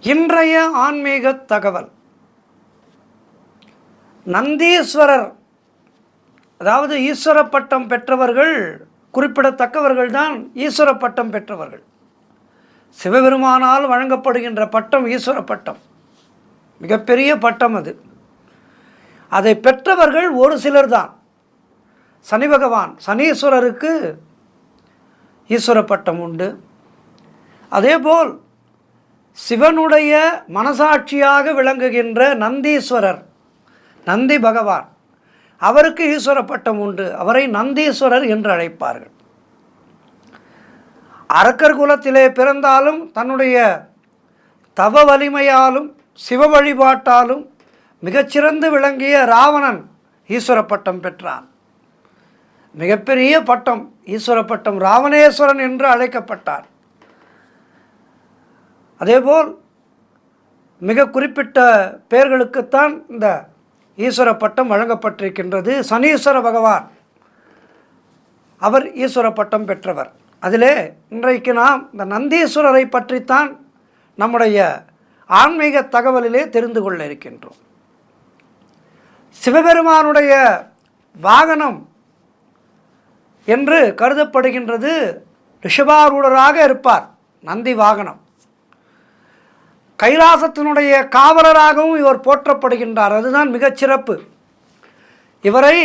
இன்றைய ஆன்மீக தகவல். நந்தீஸ்வரர், அதாவது ஈஸ்வர பட்டம் பெற்றவர்கள் குறிப்பிடத்தக்கவர்கள் தான். ஈஸ்வர பட்டம் பெற்றவர்கள் சிவபெருமானால் வழங்கப்படுகின்ற பட்டம் ஈஸ்வர பட்டம், மிகப்பெரிய பட்டம் அது. அதை பெற்றவர்கள் ஒரு சிலர் தான். சனி பகவான், சனீஸ்வரருக்கு ஈஸ்வர பட்டம் உண்டு. அதேபோல் சிவனுடைய மனசாட்சியாக விளங்குகின்ற நந்தீஸ்வரர், நந்தி பகவான், அவருக்கு ஈஸ்வர பட்டம் உண்டு. அவரை நந்தீஸ்வரர் என்று அழைப்பார்கள். அரக்கர் குலத்திலே பிறந்தாலும் தன்னுடைய தவ வலிமையாலும் சிவ வழிபாட்டாலும் மிகச்சிறந்து விளங்கிய ராவணன் ஈஸ்வர பட்டம் பெற்றான். மிகப்பெரிய பட்டம் ஈஸ்வர பட்டம். ராவணேஸ்வரன் என்று அழைக்கப்பட்டார். அதேபோல் மிக குறிப்பிட்ட பெயர்களுக்குத்தான் இந்த ஈஸ்வர பட்டம் வழங்கப்பட்டிருக்கின்றது. சனீஸ்வர பகவான், அவர் ஈஸ்வர பட்டம் பெற்றவர். அதிலே இன்றைக்கு நாம் இந்த நந்தீஸ்வரரை பற்றித்தான் நம்முடைய ஆன்மீக தகவலிலே தெரிந்து கொள்ள இருக்கின்றோம். சிவபெருமானுடைய வாகனம் என்று கருதப்படுகின்றது ரிஷபாரூடராக இருப்பார். நந்தி வாகனம். கைலாசத்தினுடைய காவலராகவும் இவர் போற்றப்படுகின்றார். அதுதான் மிகச்சிறப்பு. இவரை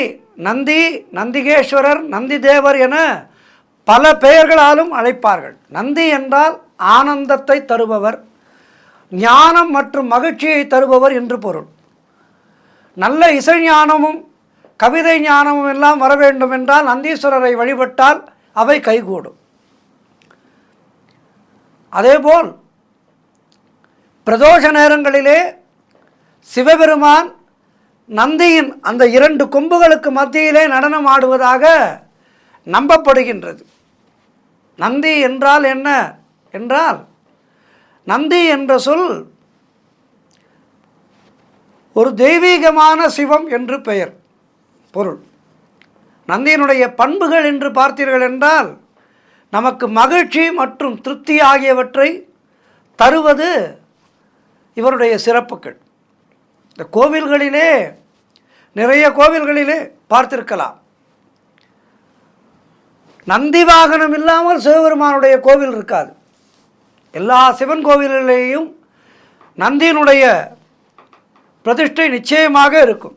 நந்தி, நந்திகேஸ்வரர், நந்தி தேவர் என பல பெயர்களாலும் அழைப்பார்கள். நந்தி என்றால் ஆனந்தத்தை தருபவர், ஞானம் மற்றும் மகிழ்ச்சியை தருபவர் என்று பொருள். நல்ல இசை ஞானமும் கவிதை ஞானமும் எல்லாம் வர வேண்டும் என்றால் நந்தீஸ்வரரை வழிபட்டால் அவை கைகூடும். அதேபோல் பிரதோஷ நேரங்களிலே சிவபெருமான் நந்தியின் அந்த இரண்டு கொம்புகளுக்கு மத்தியிலே நடனம் ஆடுவதாக நம்பப்படுகின்றது. நந்தி என்றால் என்ன என்றால், நந்தி என்ற சொல் ஒரு தெய்வீகமான சிவம் என்று பெயர், பொருள். நந்தியினுடைய பண்புகள் என்று பார்த்தீர்கள் என்றால், நமக்கு மகிழ்ச்சி மற்றும் திருப்தி ஆகியவற்றை தருவது இவருடைய சிறப்புகள். இந்த கோவில்களிலே, நிறைய கோவில்களிலே பார்த்திருக்கலாம், நந்தி வாகனம் இல்லாமல் சிவபெருமானுடைய கோவில் இருக்காது. எல்லா சிவன் கோவில்களிலேயும் நந்தியினுடைய பிரதிஷ்டை நிச்சயமாக இருக்கும்.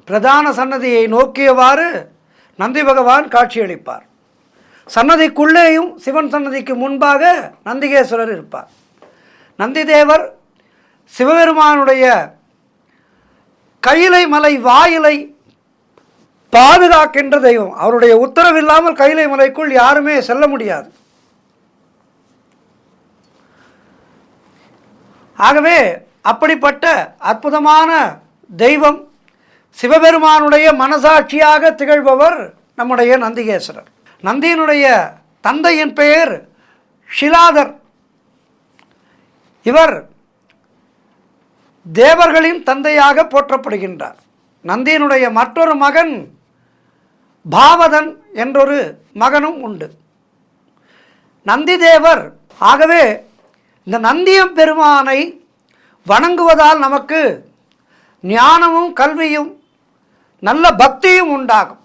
பிரதான சன்னதியை நோக்கியவாறு நந்தி பகவான் காட்சியளிப்பார். சன்னதிக்குள்ளேயும் சிவன் சன்னதிக்கு முன்பாக நந்திகேஸ்வரர் இருப்பார். நந்தி தேவர் சிவபெருமானுடைய கைலை மலை வாயிலை பாதுகாக்கின்ற தெய்வம். அவருடைய உத்தரவில்லாமல் கைலை மலைக்குள் யாருமே செல்ல முடியாது. ஆகவே அப்படிப்பட்ட அற்புதமான தெய்வம், சிவபெருமானுடைய மனசாட்சியாக திகழ்பவர் நம்முடைய நந்திகேஸ்வரர். நந்தியினுடைய தந்தையின் பெயர் ஷிலாதர். இவர் தேவர்களின் தந்தையாக போற்றப்படுகின்றார். நந்தியினுடைய மற்றொரு மகன் பாவதன் என்றொரு மகனும் உண்டு. நந்தி தேவர். ஆகவே இந்த நந்தியம் பெருமானை வணங்குவதால் நமக்கு ஞானமும் கல்வியும் நல்ல பக்தியும் உண்டாகும்.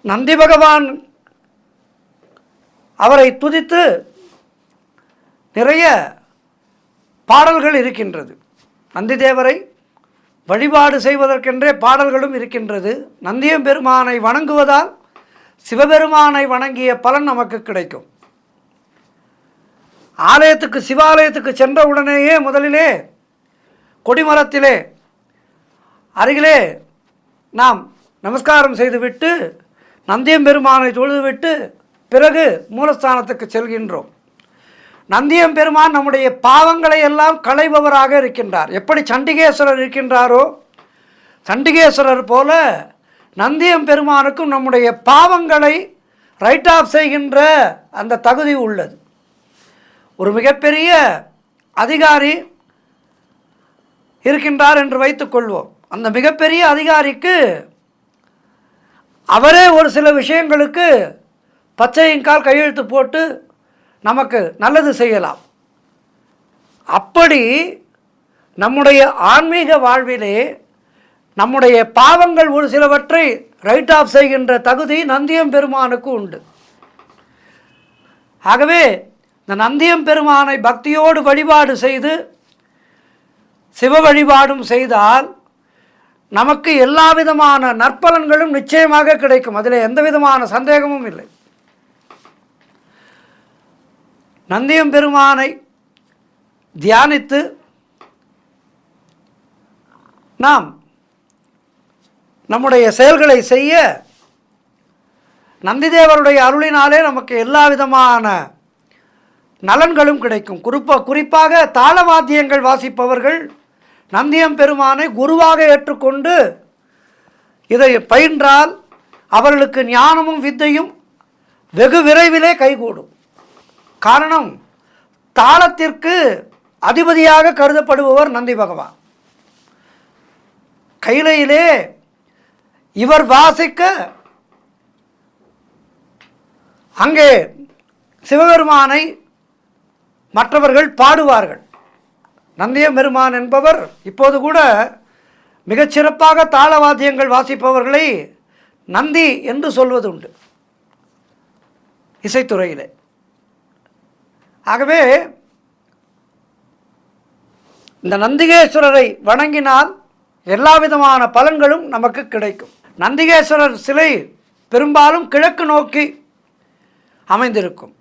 நந்தி பகவான் அவரை துதித்து நிறைய பாடல்கள் இருக்கின்றது. நந்தி தேவரை வழிபாடு செய்வதற்கென்றே பாடல்களும் இருக்கின்றது. நந்தியம் பெருமானை வணங்குவதால் சிவபெருமானை வணங்கிய பலன் நமக்கு கிடைக்கும். ஆலயத்துக்கு, சிவாலயத்துக்கு சென்ற உடனேயே முதலிலே கொடிமரத்திலே அருகிலே நாம் நமஸ்காரம் செய்துவிட்டு நந்தியம் பெருமானை தொழுதுவிட்டு பிறகு மூலஸ்தானத்துக்கு செல்கின்றோம். நந்தியம் பெருமான் நம்முடைய பாவங்களை எல்லாம் களைபவராக இருக்கின்றார். எப்படி சண்டிகேஸ்வரர் இருக்கின்றாரோ, சண்டிகேஸ்வரர் போல நந்தியம் பெருமானுக்கும் நம்முடைய பாவங்களை ரைட் ஆஃப் செய்கின்ற அந்த தகுதி உள்ளது. ஒரு மிகப்பெரிய அதிகாரி இருக்கின்றார் என்று வைத்துக்கொள்வோம். அந்த மிகப்பெரிய அதிகாரிக்கு அவரே ஒரு சில விஷயங்களுக்கு பச்சையின்கால் கையெழுத்து போட்டு நமக்கு நல்லது செய்யலாம். அப்படி நம்முடைய ஆன்மீக வாழ்விலே நம்முடைய பாவங்கள் ஒரு சிலவற்றை ரைட் ஆஃப் செய்கின்ற தகுதி நந்தியம் பெருமானுக்கு உண்டு. ஆகவே இந்த நந்தியம் பெருமானை பக்தியோடு வழிபாடு செய்து சிவ வழிபாடும் செய்தால் நமக்கு எல்லா விதமான நற்பலன்களும் நிச்சயமாக கிடைக்கும். அதில் எந்த விதமான சந்தேகமும் இல்லை. நந்தியம் பெருமானை தியானித்து நாம் நம்முடைய செயல்களை செய்ய நந்திதேவருடைய அருளினாலே நமக்கு எல்லா விதமான நலன்களும் கிடைக்கும். குறிப்பாக தாளவாத்தியங்கள் வாசிப்பவர்கள் நந்தியம் பெருமானை குருவாக ஏற்றுக்கொண்டு இதை பயின்றால் அவர்களுக்கு ஞானமும் வித்தையும் வெகு விரைவிலே கைகூடும். காரணம், தாளத்திற்கு அதிபதியாக கருதப்படுபவர் நந்தி பகவான். கைலையிலே இவர் வாசிக்க அங்கே சிவபெருமானை மற்றவர்கள் பாடுவார்கள். நந்தியம் பெருமான் என்பவர் இப்போது கூட மிகச்சிறப்பாக தாளவாத்தியங்கள் வாசிப்பவர்களை நந்தி என்று சொல்வது உண்டு இசைத்துறையிலே. ஆகவே இந்த நந்திகேஸ்வரரை வணங்கினால் எல்லா விதமான பலன்களும் நமக்கு கிடைக்கும். நந்திகேஸ்வரர் சிலை பெரும்பாலும் கிழக்கு நோக்கி அமைந்திருக்கும்.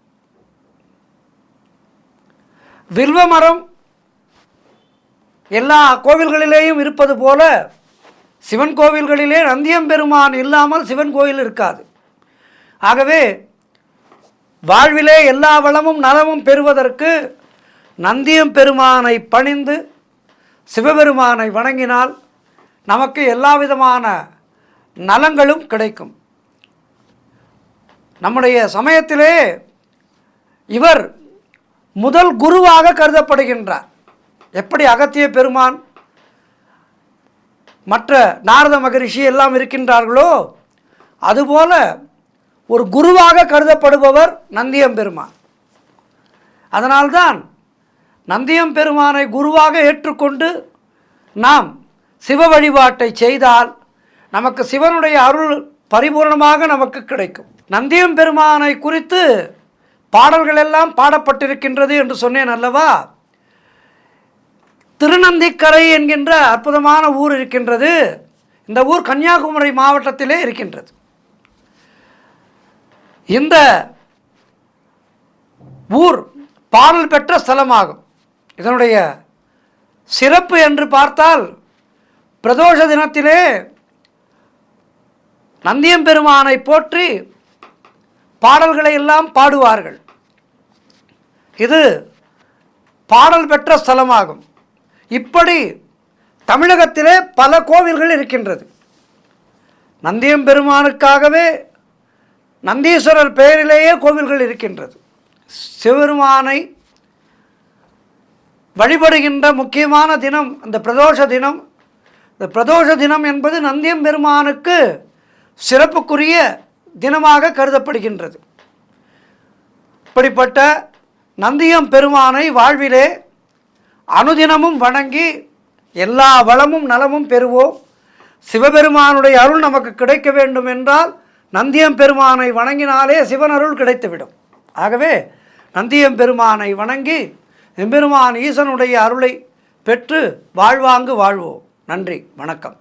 வில்வ மரம் எல்லா கோவில்களிலேயும் இருப்பது போல சிவன் கோவில்களிலே நந்தியம் பெருமான் இல்லாமல் சிவன் கோயில் இருக்காது. ஆகவே வாழ்விலே எல்லா வளமும் நலமும் பெறுவதற்கு நந்தியம் பெருமானை பணிந்து சிவபெருமானை வணங்கினால் நமக்கு எல்லா விதமான நலங்களும் கிடைக்கும். நம்முடைய சமயத்திலே இவர் முதல் குருவாக கருதப்படுகின்றார். எப்படி அகத்திய பெருமான் மற்ற நாரத மகரிஷி எல்லாம் இருக்கின்றார்களோ அதுபோல ஒரு குருவாக கருதப்படுபவர் நந்தியம் பெருமான். அதனால்தான் நந்தியம் பெருமானை குருவாக ஏற்றுக்கொண்டு நாம் சிவ வழிபாட்டை செய்தால் நமக்கு சிவனுடைய அருள் பரிபூர்ணமாக நமக்கு கிடைக்கும். நந்தியம் பெருமானை குறித்து பாடல்கள் எல்லாம் பாடப்பட்டிருக்கின்றது என்று சொன்னேன் அல்லவா. திருநந்திக்கரை என்கின்ற அற்புதமான ஊர் இருக்கின்றது. இந்த ஊர் கன்னியாகுமரி மாவட்டத்திலே இருக்கின்றது. இந்த ஊர் பாடல் பெற்ற ஸ்தலமாகும். இதனுடைய சிறப்பு என்று பார்த்தால் பிரதோஷ தினத்திலே நந்தியம் பெருமானை போற்றி பாடல்களை எல்லாம் பாடுவார்கள். இது பாடல் பெற்ற ஸ்தலமாகும். இப்படி தமிழகத்திலே பல கோவில்கள் இருக்கின்றது. நந்தியம் பெருமானுக்காகவே நந்தீஸ்வரர் பெயரிலேயே கோவில்கள் இருக்கின்றது. சிவபெருமானை வழிபடுகின்ற முக்கியமான தினம் அந்த பிரதோஷ தினம். இந்த பிரதோஷ தினம் என்பது நந்தியம் பெருமானுக்கு சிறப்புக்குரிய தினமாக கருதப்படுகின்றது. இப்படிப்பட்ட நந்தியம் பெருமானை வாழ்விலே அனுதினமும் வணங்கி எல்லா வளமும் நலமும் பெறுவோம். சிவபெருமானுடைய அருள் நமக்கு கிடைக்க வேண்டும் என்றால் நந்தியம் பெருமானை வணங்கினாலே சிவன் அருள் கிடைத்துவிடும். ஆகவே நந்தியம் பெருமானை வணங்கி எம்பெருமான் ஈசனுடைய அருளை பெற்று வாழ்வாங்கு வாழ்வோம். நன்றி, வணக்கம்.